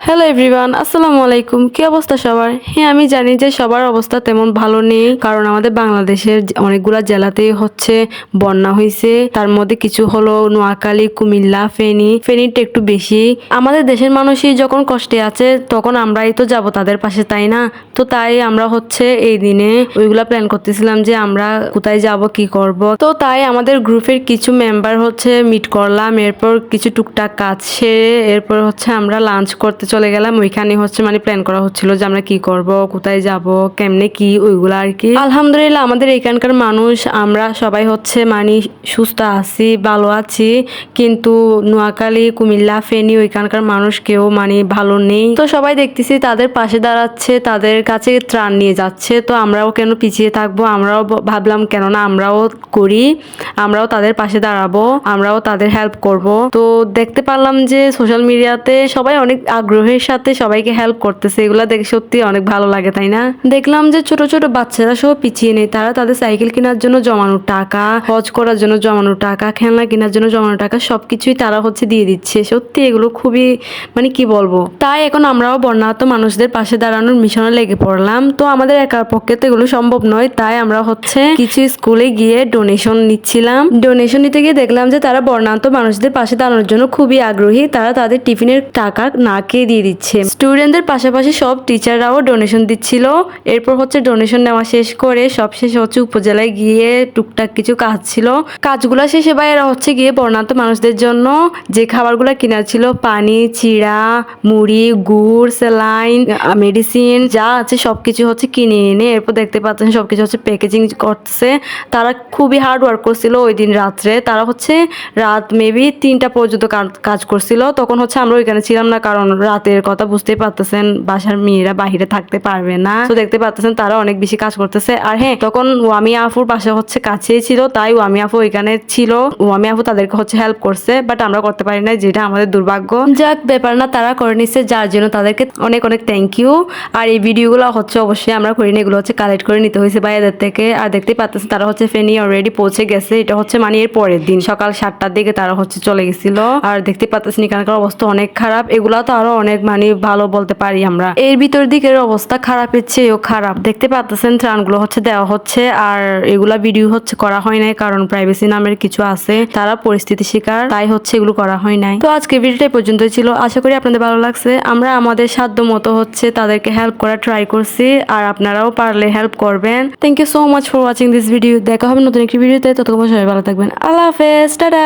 Hello everyone, আসসালামু আলাইকুম। কি অবস্থা সবার? হ্যাঁ, আমি জানি যে সবার অবস্থা তেমন ভালো নেই, কারণ আমাদের বাংলাদেশের অনেকগুলা জেলাতেই হচ্ছে বন্যা হয়েছে। তার মধ্যে কিছু হলো নোয়াখালী, কুমিল্লা, ফেনীটা একটু বেশি। আমাদের দেশের মানুষই যখন কষ্টে আছে তখন আমরাই তো যাব তাদের পাশে, তাই না? তো তাই আমরা হচ্ছে এই দিনে ওইগুলা প্ল্যান করতেছিলাম যে আমরা কোথায় যাব, কি করব। তো তাই আমাদের গ্রুপের কিছু মেম্বার হচ্ছে মিট করলাম, এরপর কিছু টুকটাক কাজ সেরে এরপর হচ্ছে আমরা লাঞ্চ করতে চলে গেলাম। ওইখানে হচ্ছে প্ল্যান করা হচ্ছিল যে আমরা কি করব, কোথায় যাব, কেমনে কি, ওইগুলো আর কি। আলহামদুলিল্লাহ আমাদের এখানকার মানুষ আমরা সবাই হচ্ছে সুস্থ আছি, ভালো আছি। কিন্তু নোয়াখালী, কুমিল্লা, ফেনী ওইখানকার মানুষ কেউ ভালো নেই। তো সবাই দেখতেছি তাদের পাশে দাঁড়াচ্ছে, তাদের কাছে ত্রাণ নিয়ে যাচ্ছে। তো আমরাও কেন পিছিয়ে থাকবো? আমরাও ভাবলাম কেননা আমরাও করি, আমরাও তাদের পাশে দাঁড়াবো, আমরাও তাদের হেল্প করব। তো দেখতে পারলাম যে সোশ্যাল মিডিয়াতে সবাই অনেক আগ্রহের সাথে সবাইকে হেল্প করতেছে। এগুলা দেখে সত্যি অনেক ভালো লাগে, তাই না? দেখলাম যে ছোট ছোট বাচ্চারা সব পিছিয়ে নেই, তারা তাদের সাইকেল কেনার জন্য জমানো টাকা, হজ করার জন্য জমানো টাকা, খেলনা কেনার জন্য জমানো টাকা সবকিছুই তারা হচ্ছে দিয়ে দিচ্ছে। সত্যি এগুলো খুবই কি বলবো। তাই এখন আমরাও বন্যার্ত মানুষদের পাশে দাঁড়ানোর মিশনে লেগে পড়লাম। তো আমাদের একার পক্ষে তো এগুলো সম্ভব নয়, তাই আমরা হচ্ছে কিছু স্কুলে গিয়ে ডোনেশন নিচ্ছিলাম। ডোনেশন নিতে গিয়ে দেখলাম যে তারা বন্যার্ত মানুষদের পাশে দাঁড়ানোর জন্য খুবই আগ্রহী। তারা তাদের টিফিনের টাকা না খেয়ে দিয়ে দিচ্ছে। স্টুডেন্টদের পাশাপাশি সব টিচাররাও ডোনেশন দিচ্ছিল। এরপর হচ্ছে ডোনেশন নেওয়া শেষ করে সব শেষে হচ্ছে উপজেলায় গিয়ে টুকটাক কিছু কাজ ছিল, কাজগুলো শেষে বাইরে হচ্ছে গিয়ে বন্যার্ত মানুষদের জন্য যে খাবারগুলো কেনার ছিল, পানি, চিড়া, মুড়ি, গুড়, স্যালাইন, মেডিসিন যা আছে সবকিছু হচ্ছে কিনে এনে এরপর দেখতে পাচ্ছেন সবকিছু হচ্ছে প্যাকেজিং করতেছে। তারা খুবই হার্ড ওয়ার্ক করছিল ওই দিন রাত্রে। তারা হচ্ছে রাত মেবি 3টা পর্যন্ত কাজ করছিল। তখন হচ্ছে আমরা ওইখানে ছিলাম না, কারণ রাতের কথা বুঝতেই পারতেছেন, বাসার মেয়েরা বাহিরে থাকতে পারবে না। তো দেখতে পাচ্ছেন তারা অনেক বেশি কাজ করতেছে। আর হ্যাঁ, তখন ওয়ামি আফুর বাসা হচ্ছে কাছেই ছিল, তাই ওয়ামি আফু ওইখানে ছিল। ওয়ামি আফু তাদেরকে হচ্ছে হেল্প করছে, বাট আমরা করতে পারি না, যেটা আমাদের দুর্ভাগ্য। যাক, ব্যাপার না, তারা করে নিচ্ছে, যার জন্য তাদেরকে অনেক অনেক থ্যাংক ইউ। আর এই ভিডিওগুলো হচ্ছে অবশ্যই আমরা করি না, এগুলো হচ্ছে কালেক্ট করে নিতে হয়েছে বাইরের থেকে। আর দেখতেই পাচ্ছেন তারা হচ্ছে ফেনী অলরেডি পৌঁছে গেছে। এটা হচ্ছে এর পরের দিন সকাল 7টার দিকে তারা হচ্ছে চলে গেছিল। আর দেখতে পাচ্ছেন এখানকার অবস্থা অনেক খারাপ। এগুলা তো আরো অনেক ভালো বলতে পারি আমরা। এর ভিতর দিকের অবস্থা খারাপের চেয়েও খারাপ। দেখতে পাচ্ছেন ত্রাণগুলো হচ্ছে দেওয়া হচ্ছে, আর এগুলা ভিডিও হচ্ছে করা হয় নাই, কারণ প্রাইভেসি নামের কিছু আছে, তারা পরিস্থিতি শিকার, তাই হচ্ছে এগুলো করা হয় নাই। তো আজকে ভিডিওটা পর্যন্তই ছিল, আশা করি আপনাদের ভালো লাগছে। আমরা আমাদের সাধ্য মতো হচ্ছে তাদেরকে হেল্প করার ট্রাই করছি, আর আপনারাও পারলে হেল্প করবেন। Thank you so much for watching this video. দেখা হবে নতুন একটি ভিডিওতে, ততক্ষণ সবাই ভালো থাকবেন। আল্লাহ হাফেজ, টাটা।